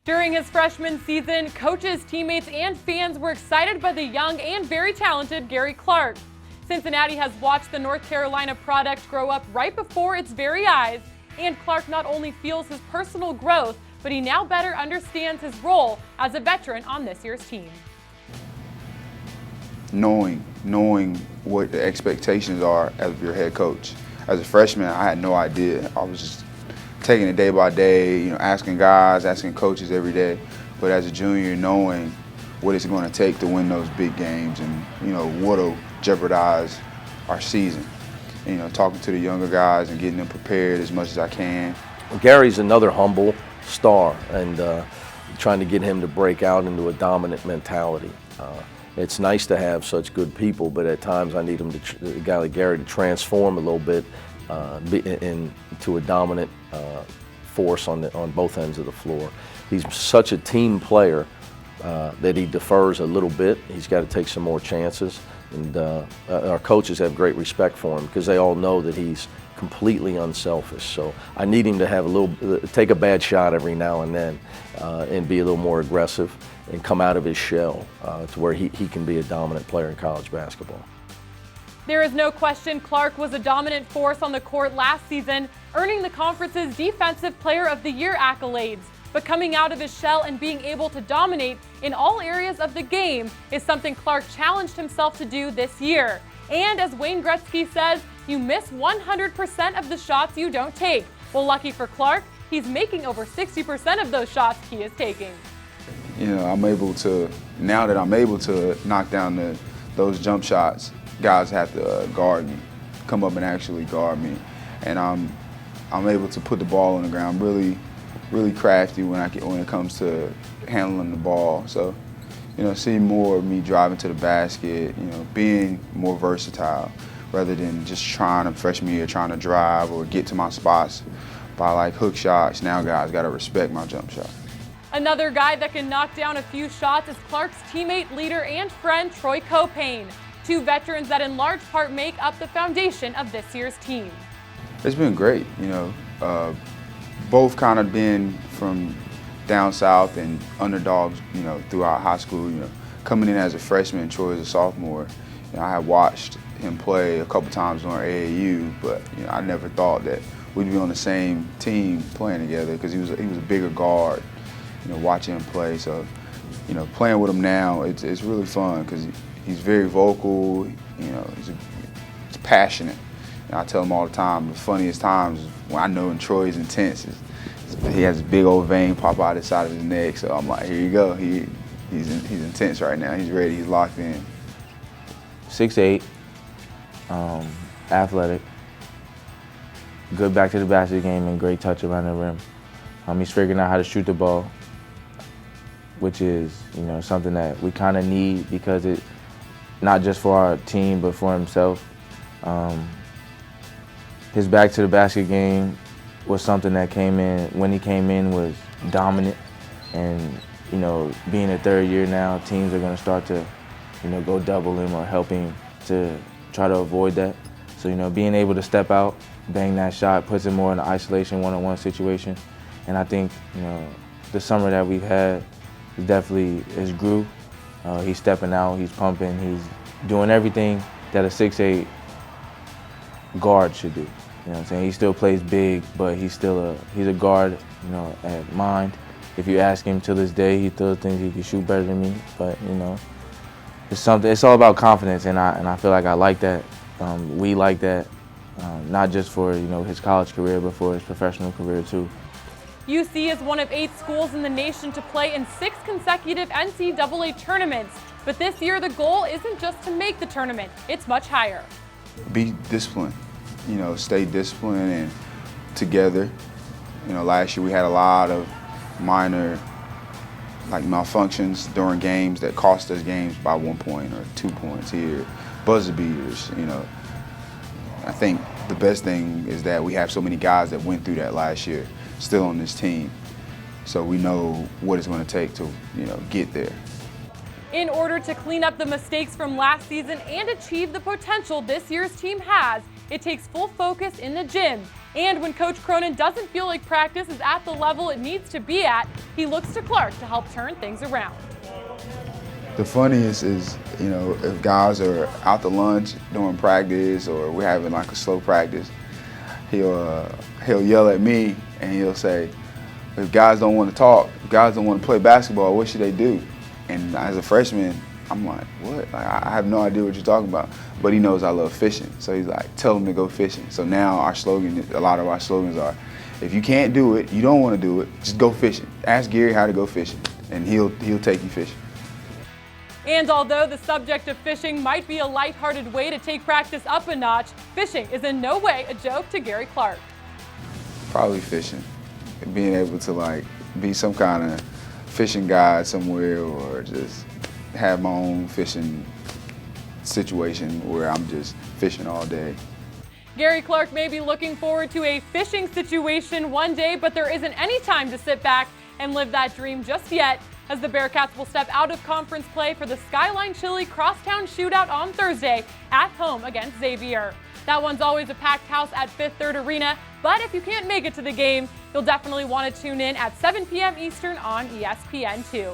During his freshman season, coaches, teammates, and fans were excited by the young and very talented Gary Clark. Cincinnati has watched the North Carolina product grow up right before its very eyes, and Clark not only feels his personal growth, but he now better understands his role as a veteran on this year's team. Knowing what the expectations are as your head coach. As a freshman, I had no idea. I was just taking it day by day, asking guys, asking coaches every day. But as a junior, knowing what it's going to take to win those big games and, what'll jeopardize our season. Talking to the younger guys and getting them prepared as much as I can. Gary's another humble star, and trying to get him to break out into a dominant mentality. It's nice to have such good people, but at times I need a guy like Gary to transform a little bit into a dominant force on both ends of the floor. He's such a team player that he defers a little bit. He's got to take some more chances, and our coaches have great respect for him because they all know that he's completely unselfish. So I need him to have take a bad shot every now and then and be a little more aggressive and come out of his shell to where he can be a dominant player in college basketball. There is no question Clark was a dominant force on the court last season, earning the conference's Defensive Player of the Year accolades. But coming out of his shell and being able to dominate in all areas of the game is something Clark challenged himself to do this year. And as Wayne Gretzky says, you miss 100% of the shots you don't take. Well, lucky for Clark, he's making over 60% of those shots he is taking. I'm able to, now that I'm able to knock down those jump shots, guys have to guard me, come up and actually guard me. And I'm able to put the ball on the ground, really crafty when it comes to handling the ball. So, see more of me driving to the basket, being more versatile rather than just freshman year trying to drive or get to my spots by hook shots. Now guys got to respect my jump shot. Another guy that can knock down a few shots is Clark's teammate, leader, and friend, Troy Copane. Two veterans that in large part make up the foundation of this year's team. It's been great, both kind of been from down south and underdogs, throughout high school. Coming in as a freshman, Troy as a sophomore, I had watched him play a couple times on AAU, but I never thought that we'd be on the same team playing together because he was a bigger guard. Watching him play, so playing with him now, it's really fun because he's very vocal. He's passionate. And I tell him all the time, the funniest times is when I know when Troy's intense. He has a big old vein pop out the side of his neck, so I'm like, here you go. He's intense right now. He's ready. He's locked in. 6'8", athletic, good back to the basket game, and great touch around the rim. He's figuring out how to shoot the ball, which is something that we kind of need because it, not just for our team but for himself. His back to the basket game was something that when he came in was dominant, and being a third year now, teams are going to start to go double him or help him to try to avoid that. So being able to step out, bang that shot, puts him more in an isolation one-on-one situation. And I think the summer that we've had definitely has grew. He's stepping out, he's pumping, he's doing everything that a 6'8" guard should do. What I'm saying? He still plays big, but he's a guard, at mind. If you ask him to this day, he still thinks he can shoot better than me. But it's all about confidence, and I feel like I like that. We like that, not just for his college career, but for his professional career too. UC is one of 8 schools in the nation to play in 6 consecutive NCAA tournaments. But this year, the goal isn't just to make the tournament, it's much higher. Be disciplined, stay disciplined and together. Last year we had a lot of minor malfunctions during games that cost us games by 1 point or 2 points here, buzzer beaters, I think the best thing is that we have so many guys that went through that last year still on this team. So we know what it's going to take to, get there. In order to clean up the mistakes from last season and achieve the potential this year's team has, it takes full focus in the gym. And when Coach Cronin doesn't feel like practice is at the level it needs to be at, he looks to Clark to help turn things around. The funniest is, you know, if guys are out to lunch during practice or we're having like a slow practice, he'll yell at me and he'll say, if guys don't want to talk, if guys don't want to play basketball, what should they do? And as a freshman, I'm like, what? Like, I have no idea what you're talking about. But he knows I love fishing. So he's like, tell them to go fishing. So now our slogan, a lot of our slogans are, if you can't do it, you don't want to do it, just go fishing. Ask Gary how to go fishing, and he'll take you fishing. And although the subject of fishing might be a lighthearted way to take practice up a notch, fishing is in no way a joke to Gary Clark. Probably fishing. Being able to like be some kind of fishing guide somewhere, or just have my own fishing situation where I'm just fishing all day. Gary Clark may be looking forward to a fishing situation one day, but there isn't any time to sit back and live that dream just yet, as the Bearcats will step out of conference play for the Skyline Chili Crosstown Shootout on Thursday at home against Xavier. That one's always a packed house at Fifth Third Arena, but if you can't make it to the game, you'll definitely want to tune in at 7 p.m. Eastern on ESPN2.